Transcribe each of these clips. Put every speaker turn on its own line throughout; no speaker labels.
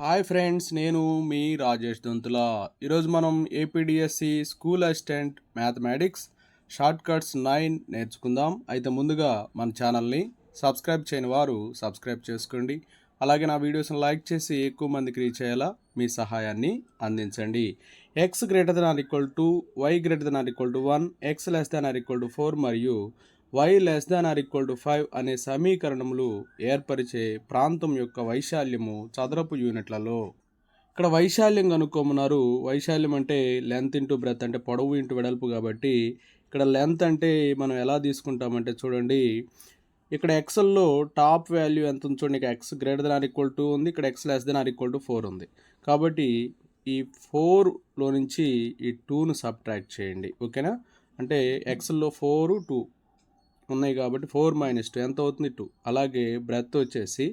Hi friends, నేను మీ రాజేష్ దొంతుల. ఈరోజు మనం APDSC school assistant mathematics short cuts 9 నేర్చుకుందాం. అయితే ముందుగా మన ఛానల్ని సబ్స్క్రైబ్ చేయని వారు సబ్స్క్రైబ్ చేసుకోండి. అలాగే నా వీడియోస్ని లైక్ చేసి ఎక్కువ మందికి రీచ్ అయ్యేలా మీ సహాయాన్ని అందించండి. X greater than or equal to y greater than or equal to 1, x less than or equal to 4 మరియు y less than or equal to 5 అనే సమీకరణములు ఏర్పరిచే ప్రాంతం యొక్క వైశాల్యము చదరపు యూనిట్లలో. ఇక్కడ వైశాల్యం కనుక్కోమన్నారు. వైశాల్యం అంటే లెంత్ ఇంటూ బ్రెత్, అంటే పొడవు ఇంటూ వెడల్పు. కాబట్టి ఇక్కడ లెంత్ అంటే మనం ఎలా తీసుకుంటామంటే చూడండి, ఇక్కడ ఎక్స్ఎల్లో టాప్ వాల్యూ ఎంత ఉంది చూడండి. ఇక్కడ x greater than or equal to ఉంది, ఇక్కడ x less than or equal to 4 ఉంది. కాబట్టి ఈ 4లో నుంచి ఈ 2ను సబ్ట్రాక్ట్ చేయండి. ఓకేనా? అంటే ఎక్స్లో 4 2 ఉన్నాయి కాబట్టి 4 - 2 ఎంత అవుతుంది? 2. అలాగే బ్రెత్ వచ్చేసి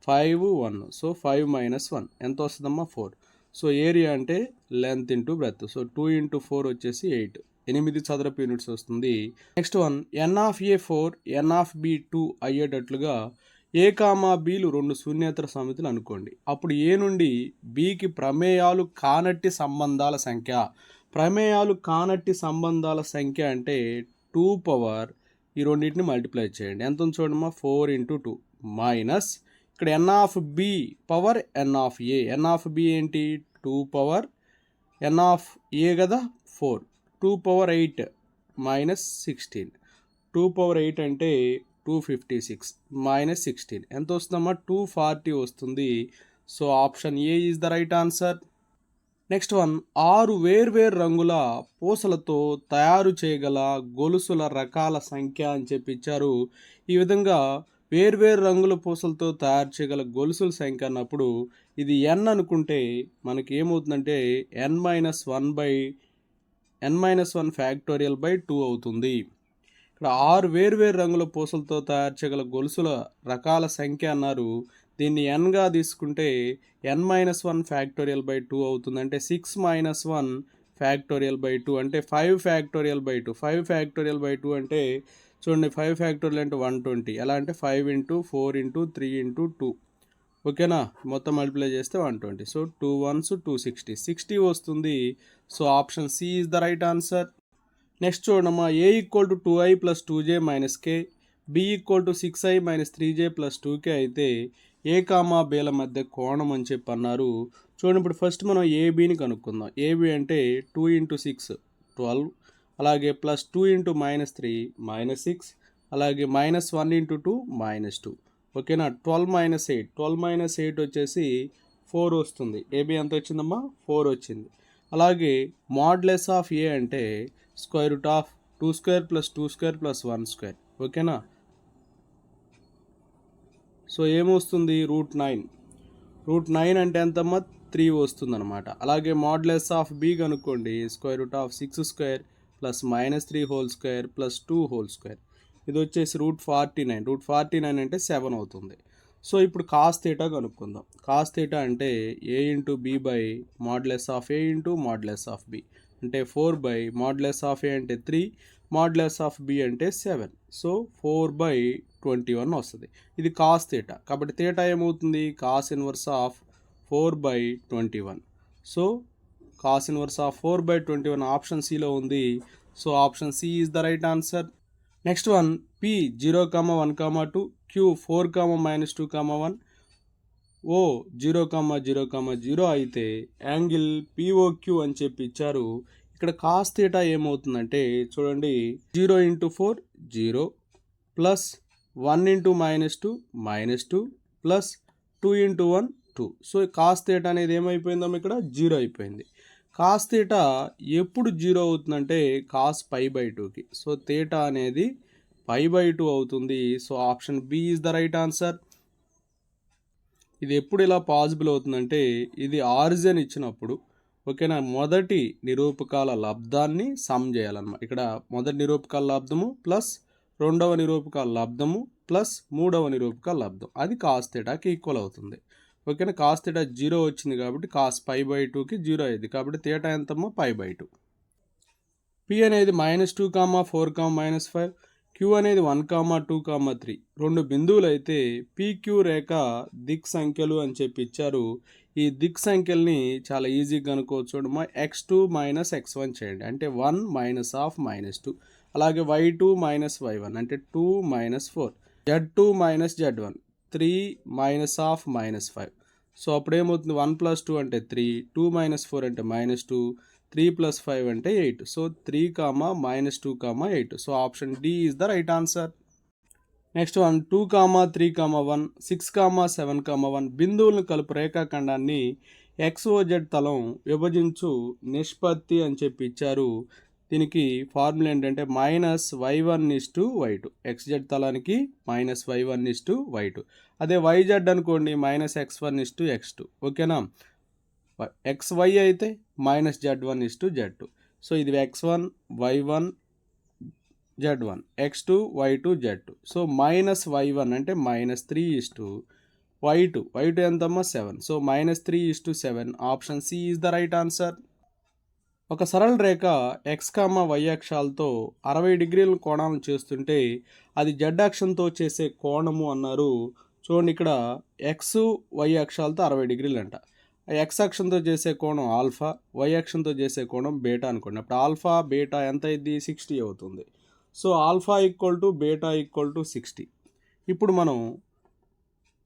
5 1, సో 5 - 1 ఎంత వస్తుందమ్మా? 4. సో ఏరియా అంటే లెంత్ ఇంటూ బ్రెత్, సో 2 × 4 వచ్చేసి 8 చదరపు యూనిట్స్ వస్తుంది. Next one, N of A 4 N of B 2 అయ్యేటట్లుగా ఏ కామా బీలు రెండు శూన్యేతర సమితులు అనుకోండి. అప్పుడు ఏ నుండి బికి ప్రమేయాలు కానట్టి సంబంధాల సంఖ్య. ప్రమేయాలు కానట్టి సంబంధాల సంఖ్య అంటే 2 పవర్ ఈ రెండింటిని మల్టిప్లై చేయండి. ఎంత ఉంది చూడమ్మా? 4 × 2 మైనస్ ఇక్కడ N of B power N of A. N of B ఏంటి? 2 పవర్ ఎన్ ఆఫ్ ఏ కదా 4, 2 పవర్ 8 మైనస్ 16. 2 పవర్ 8 అంటే 256 మైనస్ 16 ఎంత వస్తుందమ్మా? 240 వస్తుంది. So option A is the right answer. Next one, 6 వేర్వేరు రంగుల పూసలతో తయారు చేయగల గొలుసుల రకాల సంఖ్య అని చెప్పి ఇచ్చారు. ఈ విధంగా వేర్వేరు రంగుల పూసలతో తయారు చేయగల గొలుసుల సంఖ్య అన్నప్పుడు ఇది n అనుకుంటే మనకి ఏమవుతుందంటే n-1 ఫ్యాక్టోరియల్ బై 2 అవుతుంది. ఇక్కడ 6 వేర్వేరు రంగుల పూసలతో తయారు చేయగల గొలుసుల రకాల సంఖ్య అన్నారు. దీన్ని ఎన్గా తీసుకుంటే n-1 ఫ్యాక్టోరియల్ బై 2 అవుతుంది. అంటే 6 - 1 ఫ్యాక్టోరియల్ బై 2 అంటే 5 ఫ్యాక్టోరియల్ బై 2. 5 ఫ్యాక్టోరియల్ బై 2 అంటే చూడండి, 5 ఫ్యాక్టోరియల్ అంటే 120. ఎలా అంటే 5 × 4 × 3 × 2. ఓకేనా? మొత్తం మల్టిప్లై చేస్తే 120. సో 2 1s 260 60 వస్తుంది. So option C is the right answer. Next చూడమ్మా, A equal to 2i + 2j - k, B equal to 6i - 3j + 2k అయితే ఏ కామా బేల మధ్య కోణం అని చెప్పి అన్నారు. చూడండి, ఇప్పుడు ఫస్ట్ మనం ఏబిని కనుక్కుందాం. ఏబి అంటే 2 × 6 12, అలాగే ప్లస్ 2 × -3 -6, అలాగే -1 × 2 -2. ఓకేనా? 12 - 8 12 - 8 వచ్చేసి 4 వస్తుంది. ఏబి ఎంత వచ్చిందమ్మా? 4 వచ్చింది. అలాగే మాడ్యులస్ ఆఫ్ ఏ అంటే √2² + 2² + 1². ఓకేనా? సో ఏమొస్తుంది? √9. √9 అంటే ఎంతమ్మా? 3 వస్తుంది అనమాట. అలాగే మాడ్యులస్ ఆఫ్ బి కనుక్కోండి. √6² + -3² + 2². ఇది వచ్చేసి √49. √49 అంటే 7 అవుతుంది. సో ఇప్పుడు కాస్ థీటా కనుక్కుందాం. కాస్ థీటా అంటే a × b by modulus of a × modulus of b అంటే 4 బై మాడ్యులస్ ఆఫ్ a అంటే 3, మాడ్యులస్ ఆఫ్ b అంటే 7. సో 4/21 వస్తుంది. ఇది కాస్ థీటా. కాబట్టి థీటా ఏమవుతుంది? Cos inverse of 4/21. So cos inverse of 4/21 option సిలో ఉంది. So option C is the right answer. Next one, P 0, 1, 2, Q 4, -2, 1, O 0, 0, 0 అయితే angle POQ అని చెప్పి ఇచ్చారు. ఇక్కడ కాస్ థీటా ఏమవుతుందంటే చూడండి, 0 × 4 0 plus 1 × -2 -2 plus 2 × 1 2. So cos theta అనేది ఏమైపోయిందమ్మా? ఇక్కడ 0 అయిపోయింది. కాస్ థీటా ఎప్పుడు 0 అవుతుందంటే కాస్ π/2కి. సో థీటా అనేది π/2 అవుతుంది. So option B is the right answer. ఇది ఎప్పుడు ఇలా పాసిబుల్ అవుతుందంటే ఇది ఆరిజిన్ ఇచ్చినప్పుడు. ఓకేనా? మొదటి నిరూపకాల లబ్ధాన్ని సమ్ చేయాలన్నమాట. ఇక్కడ మొదటి నిరూపకాల లబ్ధము ప్లస్ రెండవ నిరూపకాల లబ్ధము ప్లస్ మూడవ నిరూపకాల లబ్ధం, అది కాస్ థీటాకి ఈక్వల్ అవుతుంది. ఓకేనా? కాస్ థీటా 0 వచ్చింది కాబట్టి కాస్ π/2కి 0 అయింది. కాబట్టి థీటా ఎంతమ్మా? π/2. పి అనేది -2, 4, -5, క్యూ అనేది 1,2,3 రెండు బిందువులు అయితే పీక్యూ రేఖ దిక్ సంఖ్యలు అని చెప్పి ఇచ్చారు. ఈ దిక్ సంఖ్యల్ని చాలా ఈజీగా కనుక్కోవచ్చు. చూడమ్మా, x2 మైనస్ x1 చేయండి అంటే 1 మైనస్ ఆఫ్ -2. అలాగే y2 మైనస్ y1 అంటే 2 minus 4. z2 minus z1 3 minus of -5. So అప్పుడు ఏమవుతుంది, 1 ప్లస్ 2 అంటే 3, 2 మైనస్ 4 అంటే -2, 3 ప్లస్ 5 అంటే 8. So 3, -2, 8. So option d is the right answer. Next one 2, 3, 1, 6, 7, 1 బిందువులను కలుపు రేఖాఖండాన్ని XOZ తలం విభజించు నిష్పత్తి అని చెప్పి ఇచ్చారు. దీనికి ఫార్ములా ఏంటంటే -y1:y2. XZ తలానికి -y1:y2. అదే YZ అనుకోండి -x1:x2. ఓకేనా. XY అయితే -z1:z2. సో ఇది x1 y1 z1, x2 y2 z2. So -y1 అంటే -3:y2. y2 ఎంతమ్మా 7. So -3:7. Option C is the right answer. ఒక సరళ రేఖ x, y అక్షాలతో 60 డిగ్రీల కోణాలను చేస్తుంటే అది z అక్షంతో చేసే కోణము అన్నారు. చూడండి, ఇక్కడ x, y అక్షాలతో 60 డిగ్రీలు అంట. x అక్షంతో చేసే కోణం ఆల్ఫా, y అక్షంతో చేసే కోణం బీటా అనుకోండి. అప్పుడు ఆల్ఫా బీటా ఎంత అయింది, 60 అవుతుంది. So alpha equal to beta equal to 60. ఇప్పుడు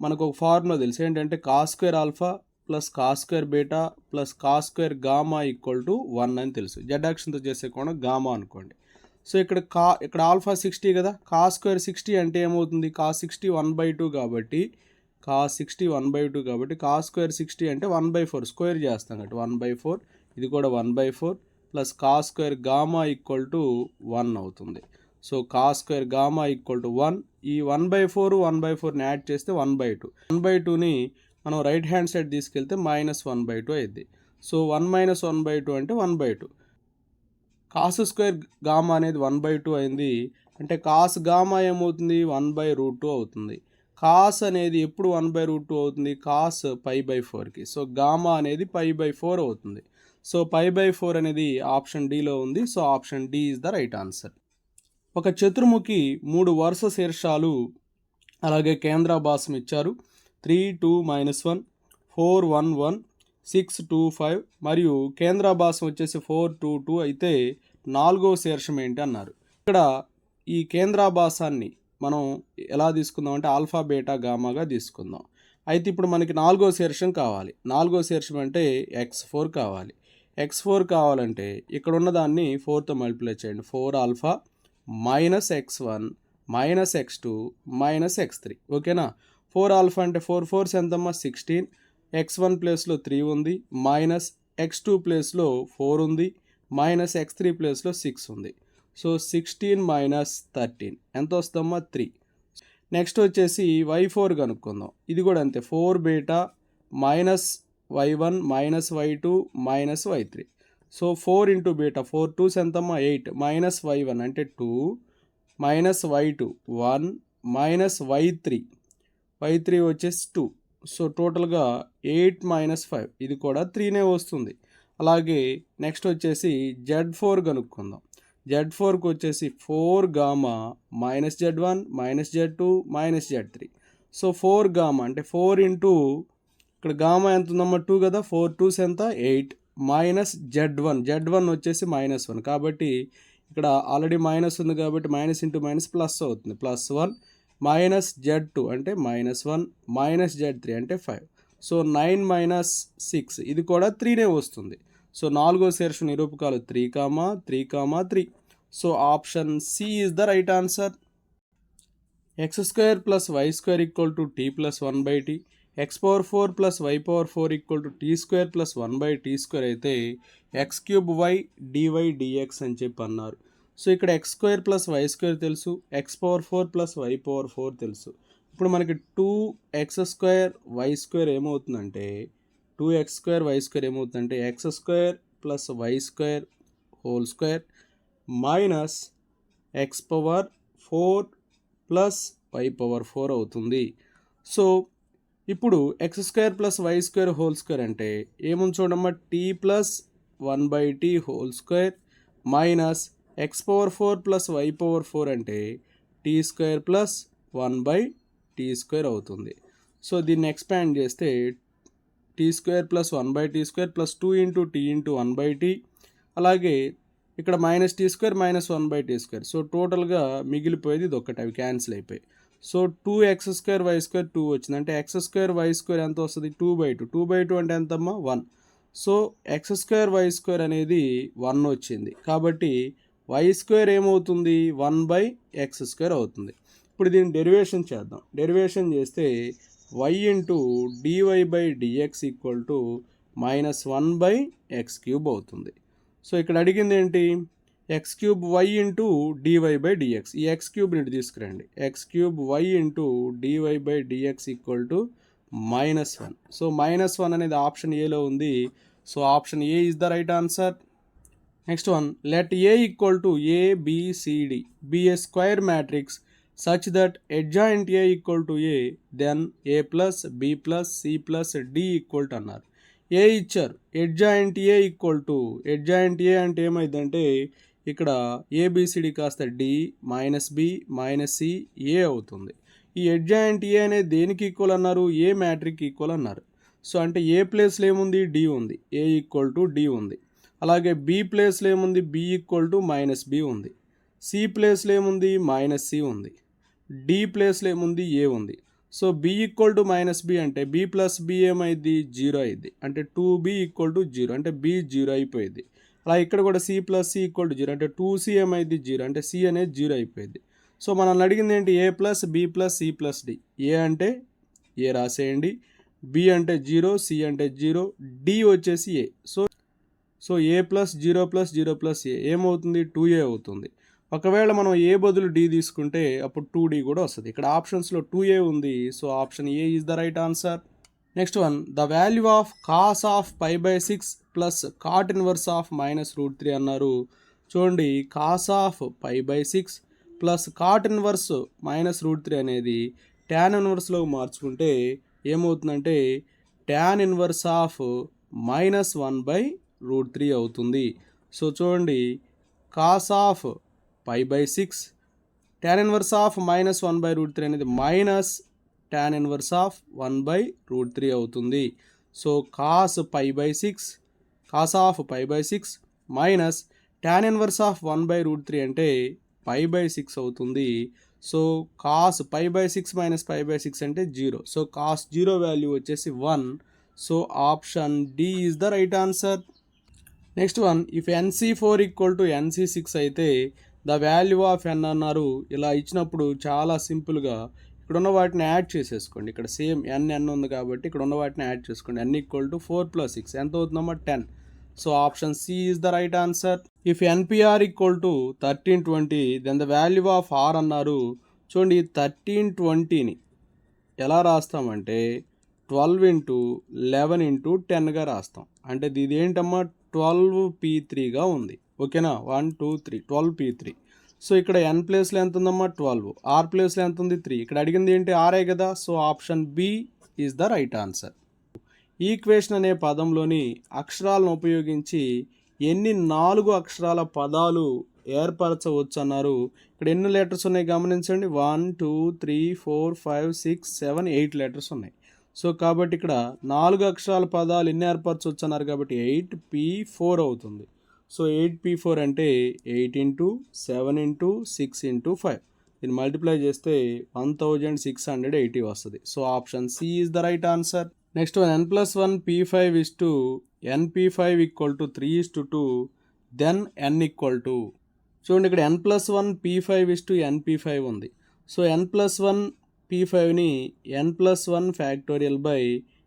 మనకు ఒక ఫార్ములా తెలుసు, ఏంటంటే cos² alpha plus cos² beta plus cos² gamma equal to 1 అని తెలుసు. z అక్షంతో చేసే కోణం గామా అనుకోండి. సో ఇక్కడ ఆల్ఫా 60 కదా, cos² 60 అంటే ఏమవుతుంది, cos 60 1/2 కాబట్టి cos 60 1/2 కాబట్టి cos² 60 అంటే 1/4 స్క్వేర్ చేస్తాం కాబట్టి 1/4. ఇది కూడా 1/4 plus cos² gamma equal to 1 అవుతుంది. So cos² gamma equal to 1. ఈ 1/4ని యాడ్ చేస్తే 1/2. 1/2ని మనం రైట్ హ్యాండ్ సైడ్ తీసుకెళ్తే -1/2 అయింది. సో 1 - 1/2 అంటే 1/2. cos² గామా అనేది 1/2 అయింది. అంటే cos గామా ఏమవుతుంది, 1/√2 అవుతుంది. కాస్ అనేది ఎప్పుడు 1/√2 అవుతుంది, కాస్ π/4కి. సో గామా అనేది π/4 అవుతుంది. సో π/4 అనేది ఆప్షన్ డిలో ఉంది. So option d is the right answer. ఒక చతుర్ముఖి 3 వరుస శీర్షాలు అలాగే కేంద్రాభాసం ఇచ్చారు. 3, 2, -1, 4, 1, 1, 6, 2, 5 మరియు కేంద్రాభాసం వచ్చేసి 4, 2, 2 అయితే 4వ శీర్షం ఏంటి అన్నారు. ఇక్కడ ఈ కేంద్రాభాసాన్ని మనం ఎలా తీసుకుందాం అంటే ఆల్ఫా బీటా గామాగా తీసుకుందాం. అయితే ఇప్పుడు మనకి 4వ శీర్షం కావాలి. 4వ శీర్షం అంటే x4 కావాలి. x4 కావాలంటే ఇక్కడ ఉన్న దాన్ని 4తో మల్టిప్లై చేయండి. 4 ఆల్ఫా -x1 -x2 -x3. ఓకేనా. 4 ఆల్ఫా అంటే 4 4 ఎంతమ్మా 16. x1 ప్లేస్లో 3 ఉంది, -x2 ప్లేస్లో 4 ఉంది, -x3 ప్లేస్లో 6 ఉంది. సో 16 - 13 ఎంత వస్తుందమ్మా 3. నెక్స్ట్ వచ్చేసి y4 కనుక్కుందాం. ఇది కూడా అంతే, 4 beta -y1 -y2 -y3. So 4 into beta 4 2s ఎంతమ్మా 8, -y1 అంటే 2, -y2 1, -y3 వచ్చేసి 2. సో టోటల్గా 8 - 5 ఇది కూడా 3నే వస్తుంది. అలాగే నెక్స్ట్ వచ్చేసి z4 కనుక్కుందాం. z4కి వచ్చేసి 4 gamma -z1 -z2 -z3. So 4 gamma అంటే 4 ఇంటూ ఇక్కడ గామా ఎంత ఉందమ్మా 2 కదా, 4 2s ఎంత 8 -z1 వచ్చేసి -1 కాబట్టి ఇక్కడ ఆల్రెడీ మైనస్ ఉంది కాబట్టి మైనస్ ఇంటూ మైనస్ ప్లస్ అవుతుంది. +1 -z2 అంటే -1 -z3 అంటే 5. సో 9 - 6 ఇది కూడా 3నే వస్తుంది. సో 4వ శీర్షం నిరూపకాలు 3, 3, 3. So option C is the right answer. x² + y² = t + 1/t, x⁴ + y⁴ = t² + 1/t² అయితే x³ dy dx అని చెప్పి అన్నారు. సో ఇక్కడ x² + y² తెలుసు, x⁴ + y⁴ తెలుసు. ఇప్పుడు మనకి 2x² y² ఏమవుతుందంటే x² ఏమవుతుందంటే x² + y² whole square minus x⁴ + y⁴ అవుతుంది. సో ఇప్పుడు x² + y² హోల్ స్క్వేర్ అంటే ఏముంది చూడమ్మా, t + 1/t whole square minus x⁴ + y⁴ అంటే t square plus 1/t square అవుతుంది. సో దీన్ని ఎక్స్పాండ్ చేస్తే t square plus 1/t square plus 2 into t into 1/t, అలాగే ఇక్కడ minus t square minus 1/t square. So టోటల్గా మిగిలిపోయేది ఇది ఒక్కటి, అవి క్యాన్సిల్ అయిపోయి. సో 2x² y² 2 వచ్చింది. అంటే x² y² ఎంత వస్తుంది? 2/2. 2/2 అంటే ఎంతమ్మా? 1. సో x² y² అనేది 1 వచ్చింది. కాబట్టి y² ఏమవుతుంది? 1/x² అవుతుంది. ఇప్పుడు దీన్ని డెరివేషన్ చేద్దాం. డెరివేషన్ చేస్తే y into dy/dx equal to -1/x³ అవుతుంది. సో ఇక్కడ అడిగింది ఏంటి? x³ y into dy/dx. ఈ x³ ఇటు తీసుకురండి. x³ y into dy/dx equal to -1. So -1 అనేది ఆప్షన్ ఏలో ఉంది. So option A is the right answer. Next one, let A equal to ABCD be a square matrix such that adjoint A equal to A, then A plus B plus C plus D equal to అన్నారు. ఏ ఇచ్చారు, adjoint A equal to, adjoint A అంటే ఏమైందంటే ఇక్కడ ABCD కాస్త D minus B minus C A అవుతుంది. ఈ adjoint A అనేది దేనికి ఈక్వల్ అన్నారు? ఏ మ్యాట్రిక్ ఈక్వల్ అన్నారు. సో అంటే ఏ ప్లేస్లో ఏముంది? D ఉంది. A ఈక్వల్ టు D ఉంది. అలాగే B ప్లేస్లో ఏముంది? B equal to minus B ఉంది. C ప్లేస్లో ఏముంది? మైనస్ C ఉంది. D ప్లేస్లో ఏముంది? A ఉంది. So B equal to minus B అంటే B ప్లస్ B ఏమైంది? 0 అయింది. అంటే 2B ఈక్వల్ టు 0 అంటే B 0 అయిపోయింది. అలా ఇక్కడ కూడా C plus C equal to 0 అంటే 2C ఏమైంది? 0 అంటే C అనేది 0 అయిపోయింది. సో మనల్ని అడిగింది ఏంటి? A plus B plus C plus D. ఏ అంటే ఏ రాసేయండి, B అంటే 0, C అంటే 0, D వచ్చేసి A. So A plus 0 plus 0 plus A ఏమవుతుంది? 2A అవుతుంది. ఒకవేళ మనం ఏ బదులు D తీసుకుంటే అప్పుడు 2D కూడా వస్తుంది. ఇక్కడ ఆప్షన్స్లో 2A ఉంది. So option A is the right answer. Next one, the value of cos of π/6 plus cot inverse of -√3 అన్నారు. చూడండి, cos of π/6 plus cot inverse -√3 అనేది ట్యాన్ ఇన్వర్స్లో మార్చుకుంటే ఏమవుతుందంటే ట్యాన్ ఇన్వర్స్ ఆఫ్ -1/√3 అవుతుంది. సో చూడండి, cos of π/6 tan inverse of -1/√3 అనేది minus tan inverse of 1/√3 అవుతుంది. So cos of π/6 minus tan inverse of 1/√3 అంటే π/6 అవుతుంది. సో కాస్ π/6 మైనస్ π/6 అంటే 0. సో కాస్ 0 వాల్యూ వచ్చేసి 1. So option d is the right answer. Next one, if NC4 equal to NC6 అయితే the value of n అన్నారు. ఇలా ఇచ్చినప్పుడు చాలా సింపుల్గా ఇక్కడ ఉన్న వాటిని యాడ్ చేసేసుకోండి. ఇక్కడ సేమ్ n ఉంది కాబట్టి ఇక్కడ ఉన్న వాటిని యాడ్ చేసుకోండి. n ఈక్వల్ టు 4 + 6 ఎంత అవుతుందమ్మా? 10. So option C is the right answer. If NPR equal to 1320 then the value of R అన్నారు. చూడండి, 1320ని ఎలా రాస్తామంటే 12 ఇంటూ 11 ఇంటూ 10గా రాస్తాం. అంటే ఇది ఏంటమ్మా? 12p3గా ఉంది. ఓకేనా? 1 2 3 12p3. సో ఇక్కడ n ప్లేస్లో ఎంత ఉందమ్మా? 12. R ప్లేస్లో ఎంత ఉంది? 3. ఇక్కడ అడిగింది ఏంటి? ఆరే కదా. So option B is the right answer. Equation అనే పదంలోని అక్షరాలను ఉపయోగించి ఎన్ని 4 అక్షరాల పదాలు ఏర్పరచవచ్చు అన్నారు. ఇక్కడ ఎన్ని లెటర్స్ ఉన్నాయి గమనించండి. 1 2 3 4 5 6 7 8 లెటర్స్ ఉన్నాయి. సో కాబట్టి ఇక్కడ 4 అక్షరాల పదాలు ఎన్ని ఏర్పరచవచ్చు అన్నారు కాబట్టి 8p4 అవుతుంది. సో 8p4 అంటే 8 ఇంటూ 7 ఇంటూ 6 ఇంటూ 5. దీన్ని మల్టిప్లై చేస్తే 1680 వస్తుంది. So option C is the right answer. Next one, n+1 p5 is to np5 equal to 3:2 then n equal to. చూడండి, ఇక్కడ n+1 p5 is to np5 ఉంది. So n+1 p5ని n+1 factorial by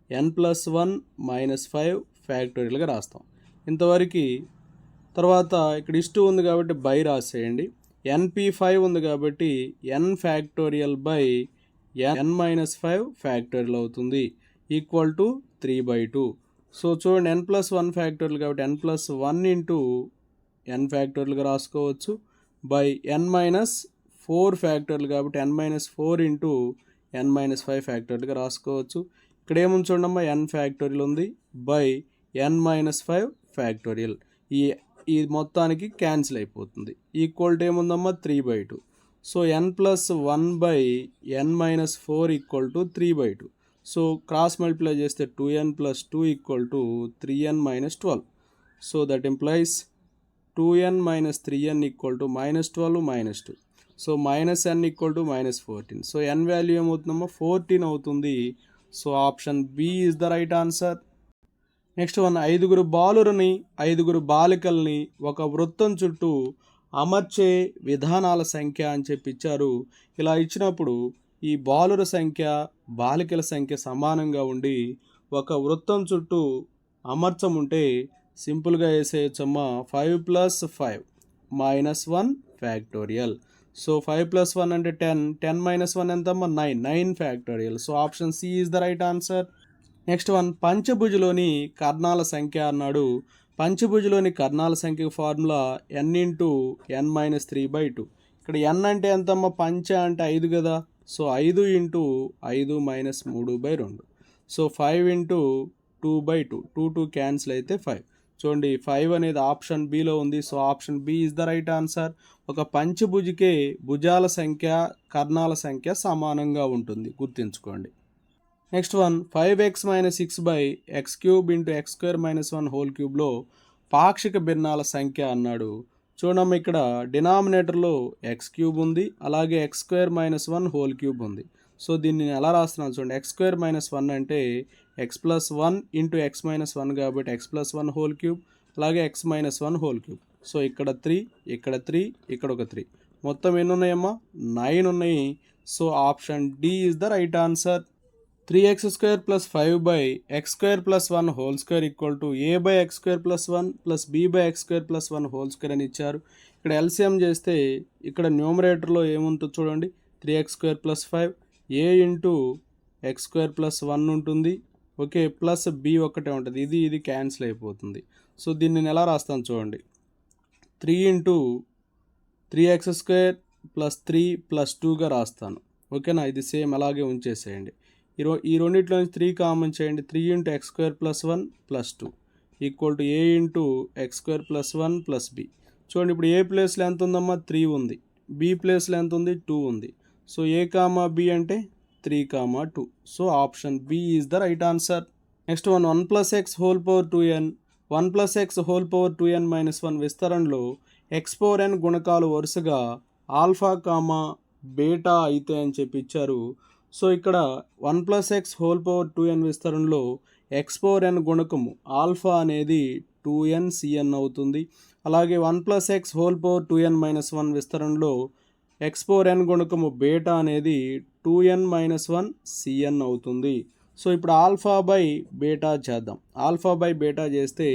n+1 - 5 ఫ్యాక్టోరియల్గా రాస్తాం. ఇంతవరకు తర్వాత ఇక్కడ ఇష్టు ఉంది కాబట్టి బై రాసేయండి. np5 ఉంది కాబట్టి n factorial by n-5 factorial అవుతుంది ఈక్వల్ టు 3/2. సో చూడండి, n+1 ఫ్యాక్టోరియల్ కాబట్టి n+1 ఇంటూ n ఫ్యాక్టోరియల్గా రాసుకోవచ్చు బై n-4 ఫ్యాక్టోరియల్ కాబట్టి n-4 ఇంటూ n-5 ఫ్యాక్టోరియల్గా రాసుకోవచ్చు. ఇక్కడ ఏముంది చూడమ్మా? n ఫ్యాక్టోరియల్ ఉంది బై n-5 ఫ్యాక్టోరియల్. ఈ మొత్తానికి క్యాన్సిల్ అయిపోతుంది. ఈక్వల్ టు ఏముందమ్మా? 3/2. So n+1/n-4 = 3/2. So cross multiply చేస్తే 2n + 2 = 3n-12. So that implies 2n - 3n = -12 - 2. So -n = -14. So n value ఏమవుతుందమ్మా 14 అవుతుంది. So option B is the right answer. Next one, 5 బాలురని 5 బాలికల్ని ఒక వృత్తం చుట్టూ అమర్చే విధానాల సంఖ్య అని చెప్పి ఇచ్చారు. ఇలా ఇచ్చినప్పుడు ఈ బాలుర సంఖ్య బాలికల సంఖ్య సమానంగా ఉండి ఒక వృత్తం చుట్టూ అమర్చముంటే సింపుల్గా వేసేయచ్చమ్మా 5 + 5 - 1 ఫ్యాక్టోరియల్. సో 5 + 1 అంటే 10, 10 - 1 ఎంతమ్మా 9, 9 factorial. So option C is the right answer. Next one, పంచభుజలోని కర్ణాల సంఖ్య అన్నాడు. పంచభుజలోని కర్ణాల సంఖ్య ఫార్ములా n × n - 3/2. ఇక్కడ n అంటే ఎంతమ్మా పంచ అంటే 5 కదా. సో 5 × 5 - 3/2. సో 5 × 2/2, 2 క్యాన్సిల్ అయితే 5. చూడండి 5 అనేది ఆప్షన్ బిలో ఉంది. So option B is the right answer. ఒక పంచభుజికే భుజాల సంఖ్య కర్ణాల సంఖ్య సమానంగా ఉంటుంది, గుర్తుంచుకోండి. Next one, 5x - 6/x³ × x² - 1 whole క్యూబ్లో పాక్షిక భిన్నాల సంఖ్య అన్నాడు. చూడమ్మ ఇక్కడ డినామినేటర్లో x³ ఉంది, అలాగే x² - 1 హోల్ క్యూబ్ ఉంది. సో దీన్ని ఎలా రాస్తున్నాను చూడండి. x² - 1 అంటే x+1 × x - 1 కాబట్టి x+1 హోల్ క్యూబ్, అలాగే x - 1 హోల్ క్యూబ్. సో ఇక్కడ 3, ఇక్కడ 3, ఇక్కడ ఒక 3, మొత్తం ఎన్ని ఉన్నాయమ్మా 9 ఉన్నాయి. So option d is the right answer. 3x² + 5/x² + 1 whole square = a/x² + 1 + b/x² + 1 whole square అని ఇచ్చారు. ఇక్కడ ఎల్సిఎం చేస్తే ఇక్కడ న్యూమరేటర్లో ఏముంటుందో చూడండి. 3x² + 5 a × x² + 1 ఉంటుంది, ఓకే, ప్లస్ b ఒకటే ఉంటుంది. ఇది క్యాన్సిల్ అయిపోతుంది. సో దీన్ని నేను ఎలా రాస్తాను చూడండి. 3 × 3x² + 3 + 2గా రాస్తాను, ఓకేనా. ఇది సేమ్ అలాగే ఉంచేసేయండి. ఈ రెండిట్లో నుంచి 3 కామన్ చేయండి. 3 × x² + 1 + 2 = a × x² + 1 + b. చూడండి ఇప్పుడు ఏ ప్లేస్లో ఎంత ఉందమ్మా 3 ఉంది, బి ప్లేస్లో ఎంత ఉంది 2 ఉంది. సో a, b అంటే 3, 2. So option B is the right answer. Next one, 1 + x whole power 2n 1 + x whole power 2n - 1 విస్తరణలో x⁴n గుణకాలు వరుసగా ఆల్ఫా, బీటా అయితే అని చెప్పి ఇచ్చారు. సో ఇక్కడ 1 + x హోల్ పవర్ 2n విస్తరణలో x⁴n గుణకము ఆల్ఫా అనేది 2n/cn అవుతుంది. అలాగే 1 + x హోల్ పవర్ 2n - 1 విస్తరణలో x⁴n గుణకము బీటా అనేది 2n - 1/cn అవుతుంది. సో ఇప్పుడు ఆల్ఫా/బీటా చేద్దాం. ఆల్ఫా/బీటా చేస్తే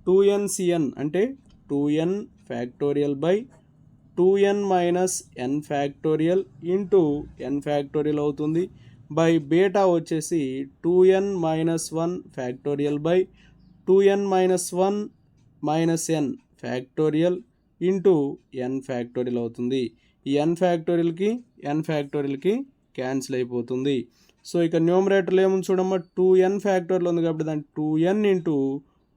2n/cn అంటే 2n factorial by 2n - n factorial into n factorial అవుతుంది. బై బీటా వచ్చేసి 2n - 1 factorial by 2n - 1 - n factorial into n factorial అవుతుంది. ఈ n ఫ్యాక్టోరియల్కి క్యాన్సిల్ అయిపోతుంది. సో ఇక న్యూమరేటర్లో ఏముంది చూడమ్మా 2n ఫ్యాక్టోరియల్ ఉంది కాబట్టి దాన్ని 2n ×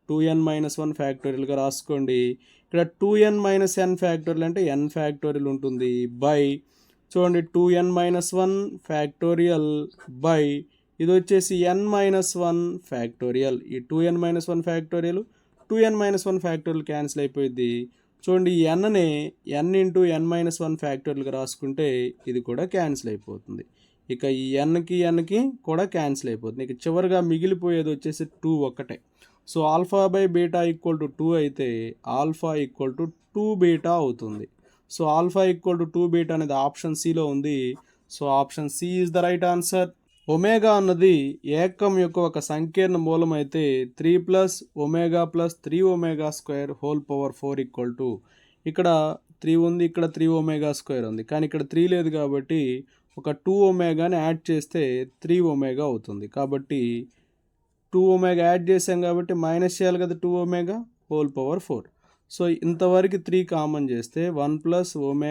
2n - 1 ఫ్యాక్టోరియల్గా రాసుకోండి. ఇక్కడ 2n - n ఫ్యాక్టోరియల్ అంటే n ఫ్యాక్టోరియల్ ఉంటుంది బై చూడండి 2n - 1 ఫ్యాక్టోరియల్ బై ఇది వచ్చేసి n - 1 ఫ్యాక్టోరియల్. ఈ 2n - 1 factorial 2n - 1 factorial cancel అయిపోయింది. చూడండి ఈ nనే n × n - 1 ఫ్యాక్టోరియల్గా రాసుకుంటే ఇది కూడా క్యాన్సిల్ అయిపోతుంది. ఇక ఈ nకి కూడా క్యాన్సిల్ అయిపోతుంది. ఇక చివరిగా మిగిలిపోయేది వచ్చేసి 2 ఒక్కటే. సో ఆల్ఫా/బీటా = 2 అయితే ఆల్ఫా = 2β అవుతుంది. సో ఆల్ఫా = 2β అనేది ఆప్షన్ సిలో ఉంది. So option C is the right answer. Omega అన్నది ఏకం యొక్క ఒక సంకీర్ణ మూలం అయితే 3 + ω + 3ω² హోల్ పవర్ 4 ఇక్కడ 3 ఉంది, ఇక్కడ 3ω² ఉంది, కానీ ఇక్కడ 3 లేదు కాబట్టి ఒక 2ωని యాడ్ చేస్తే 3ω అవుతుంది. కాబట్టి 2ω యాడ్ చేసాం కాబట్టి మైనస్ చేయాలి కదా 2ω హోల్ పవర్ 4. సో ఇంతవరకు 3 కామన్ చేస్తే 1 + ω +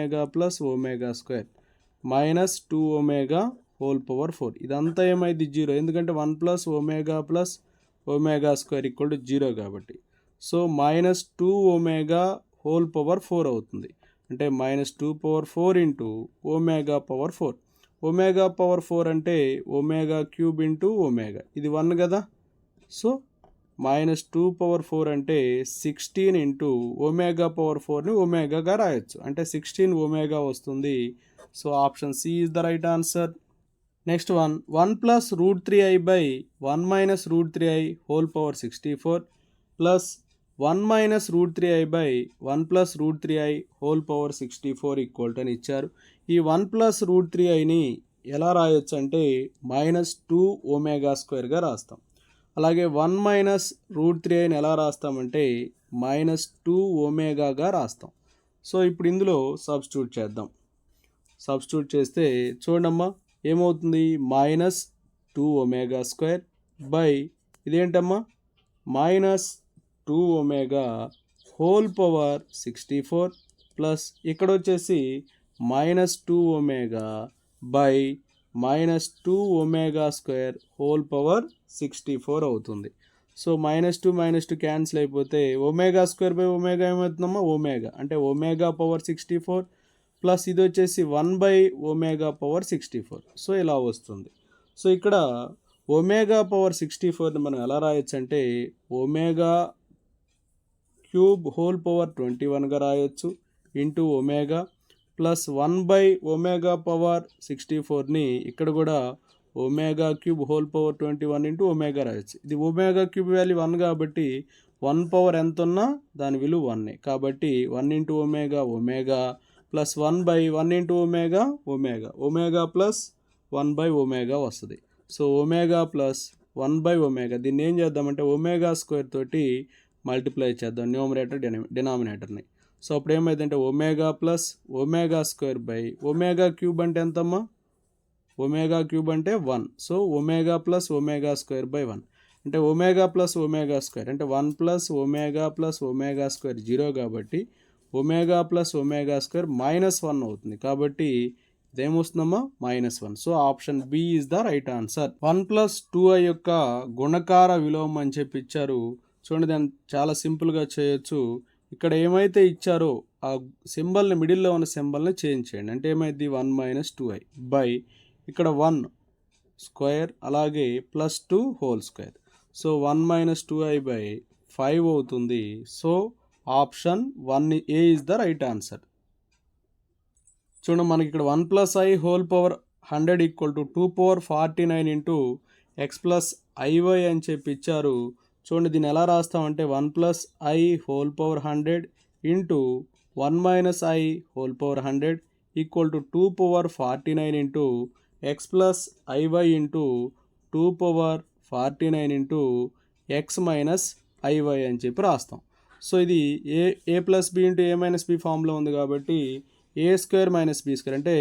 ω² మైనస్ 2ω హోల్ పవర్ 4. ఇదంతా ఏమైంది 0, ఎందుకంటే 1 + ω + ω² = 0 కాబట్టి. సో -2ω హోల్ పవర్ 4 అవుతుంది. అంటే -2 power 4 into omega power 4. Omega power 4 అంటే ఒమేగా క్యూబ్ ఇంటూ ఒమేగా, ఇది 1 కదా. సో -2 పవర్ 4 అంటే 16 ఇంటూ ఒమేగా పవర్ 4ని ఒమేగాగా రాయొచ్చు, అంటే 16 ఒమేగా వస్తుంది. So option C is the right answer. Next 1 plus √3i by 1 minus √3i whole power 64 plus 1 minus √3i by 1 plus √3i whole power 64 equal to అని ఇచ్చారు. ఈ 1 plus √3iని ఎలా రాయొచ్చు అంటే -2 ఒమేగా స్క్వేర్గా రాస్తాం. అలాగే 1 మైనస్ √3iని ఎలా రాస్తామంటే -2 ఒమేగాగా రాస్తాం. సో ఇప్పుడు ఇందులో సబ్స్టిట్యూట్ చేద్దాం. సబ్స్టిట్యూట్ చేస్తే చూడమ్మా ఏమవుతుంది, -2 ఒమేగా స్క్వేర్ బై ఇదేంటమ్మా -2 ఒమేగా హోల్ పవర్ 64 ప్లస్ ఇక్కడ వచ్చేసి -2 omega by -2 omega square whole power 64 అవుతుంది. సో -2 -2 క్యాన్సిల్ అయిపోతే ఒమేగా స్క్వేర్ బై ఒమేగా ఏమవుతుందమ్మా ఒమేగా, అంటే ఒమేగా పవర్ 64 ప్లస్ ఇది వచ్చేసి 1 బై ఒమేగా పవర్ 64. సో ఇలా వస్తుంది. సో ఇక్కడ ఒమేగా పవర్ 64ని మనం ఎలా రాయొచ్చు అంటే ఒమేగా క్యూబ్ హోల్ పవర్ 21గా రాయొచ్చు into omega plus 1 by omega power 64ని ఇక్కడ కూడా omega cube whole power 21 into omega రాయొచ్చు. ఇది ఒమేగా క్యూబ్ వాల్యూ 1 కాబట్టి 1 పవర్ ఎంత ఉన్నా దాని విలువ 1 కాబట్టి 1 into omega omega plus 1 by 1 into omega omega, omega plus 1 by omega వస్తుంది. So omega plus 1 by omega, దీన్ని ఏం చేద్దామంటే ఒమేగా స్క్వేర్ తోటి మల్టిప్లై చేద్దాం న్యూమరేటర్ డినామినేటర్ని. సో అప్పుడు ఏమైందంటే omega plus omega square by omega cube అంటే ఎంతమ్మా, ఒమేగా క్యూబ్ అంటే 1. So omega plus omega square by 1 అంటే ఒమేగా ప్లస్ ఒమేగా స్క్వేర్ అంటే 1 ప్లస్ ఒమేగా స్క్వేర్ 0 కాబట్టి ఒమేగా ప్లస్ ఒమేగా స్క్వేర్ -1 అవుతుంది. కాబట్టి ఇదేమొస్తుందమ్మా -1. So option B is the right answer. 1 plus 2i యొక్క గుణకార విలోమం అని చెప్పి ఇచ్చారు. చూడండి దాన్ని చాలా సింపుల్గా చేయొచ్చు. ఇక్కడ ఏమైతే ఇచ్చారో ఆ సింబల్ని మిడిల్లో ఉన్న సింబల్ని చేంజ్ చేయండి. అంటే ఏమైంది 1 మైనస్ 2i బై ఇక్కడ 1 స్క్వేర్ అలాగే +2 whole square. So 1 minus 2i by 5 అవుతుంది. So option 1 a is the right answer. చూడండి మనకి ఇక్కడ 1 plus i whole power 100 equal to 2 power 49 into x plus i y అని చెప్పి ఇచ్చారు. చూడండి దీన్ని ఎలా రాస్తామంటే 1 plus i whole power 100 into 1 minus i whole power 100 equal to 2 power 49 into x plus i y into 2 power 49 into x minus i y అని చెప్పి రాస్తాం. సో ఇది a plus b into a minus b ఫామ్లో ఉంది కాబట్టి a square minus b square అంటే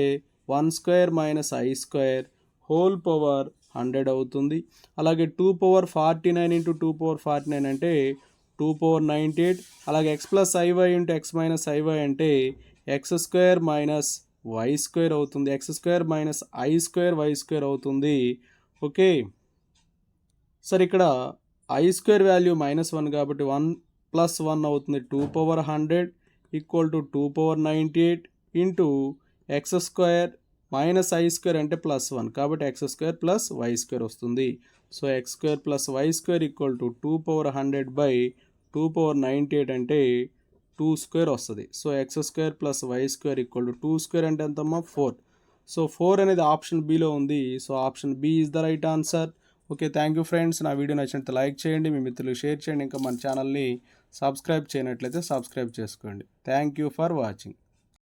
1 square minus i square whole power 100 అవుతుంది. అలాగే 2 పవర్ 49 ఇంటూ 2 పవర్ 49 అంటే 2 పవర్ 98. అలాగే x plus i y into x minus i y అంటే x square minus y square అవుతుంది. X square minus i square y square అవుతుంది. Okay sir ఇక్కడ i square value -1 కాబట్టి 1 plus 1 అవుతుంది. 2 power 100 equal to 2 power 98 into x square minus i square అంటే +1 కాబట్టి x square plus y square వస్తుంది. So x square plus y square equal to 2 power 100 by 2 power 98 అంటే 2 square వస్తుంది. So x square plus y square equal to 2 square అంటే ఎంతమ్మా 4. So 4 అనేది option బిలో ఉంది. So option B is the right answer. Okay thank you friends. నా video నచ్చినట్టు like చేయండి, మీ మిత్రులకు షేర్ చేయండి, ఇంకా మన ఛానల్ని సబ్స్క్రైబ్ చేయనట్లయితే సబ్స్క్రైబ్ చేసుకోండి. Thank you for watching.